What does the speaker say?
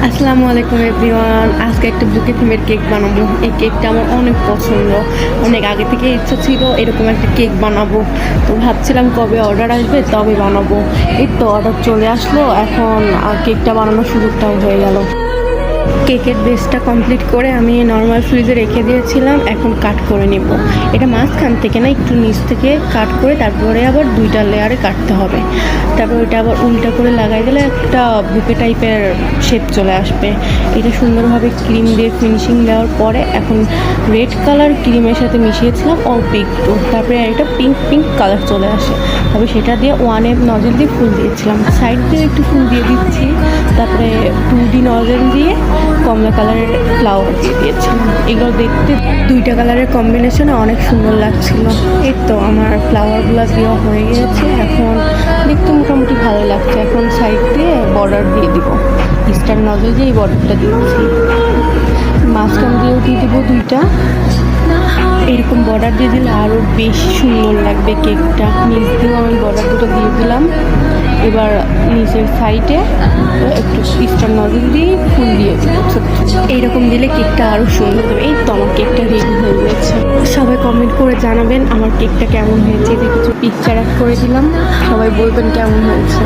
আসসালামু আলাইকুম এভরিওয়ান। আজকে একটা বুকে থিমের কেক বানাবো। এই কেকটা আমার অনেক পছন্দ, অনেক আগে থেকে ইচ্ছা ছিল এরকম একটা কেক বানাবো। তো ভাবছিলাম কবে অর্ডার আসবে তবে বানাবো। এই তো অর্ডার চলে আসলো, এখন কেকটা বানানোর সুযোগটাও হয়ে গেল। কেকের বেসটা কমপ্লিট করে আমি নর্মাল ফ্রিজে রেখে দিয়েছিলাম, এখন কাট করে নেব। এটা মাঝখান থেকে না, একটু নিচ থেকে কাট করে তারপরে আবার দুইটা লেয়ারে কাটতে হবে। তারপর এটা আবার উল্টা করে লাগাই দিলে একটা বুকে টাইপের শেপ চলে আসবে। এটা সুন্দরভাবে ক্রিম দিয়ে ফিনিশিং দেওয়ার পরে এখন রেড কালার ক্রিমের সাথে মিশিয়েছিলাম অল্প একটু, তারপরে এটা পিঙ্ক কালার চলে আসে। তবে সেটা দিয়ে 1M নজেল দিয়ে ফুল দিয়েছিলাম, সাইড দিয়ে একটু ফুল দিয়ে দিচ্ছি। তারপরে 2D নজেল দিয়ে কমলা কালারের ফ্লাওয়ার দিয়ে দিয়েছিলাম। এগুলো দেখতে দুইটা কালারের কম্বিনেশনে অনেক সুন্দর লাগছিল। এই তো আমার ফ্লাওয়ারগুলো দেওয়া হয়ে গিয়েছে, এখন দেখতে মোটামুটি ভালো লাগছে। এখন সাইড দিয়ে বর্ডার দিয়ে দিব, স্টার নজেল দিয়ে এই বর্ডারটা দিচ্ছি। মাঝখান দিয়েও দিয়ে দেবো দুইটা। এরকম বর্ডার দিয়ে দিলে আরও বেশি সুন্দর লাগবে কেকটা। নিচ দিয়েও আমি বর্ডার দুটো দিয়ে দিলাম। এবার নিচের সাইডে একটু স্টার নজল দিয়ে ফুল দিয়ে দিলাম। এইরকম দিলে কেকটা আরও সুন্দর হবে। এই তো আমার কেকটা রেডি হয়ে গেছে। সবাই কমেন্ট করে জানাবেন আমার কেকটা কেমন হয়েছে। যে কিছু পিকচার অ্যাড করে দিলাম, সবাই বলবেন কেমন হয়েছে।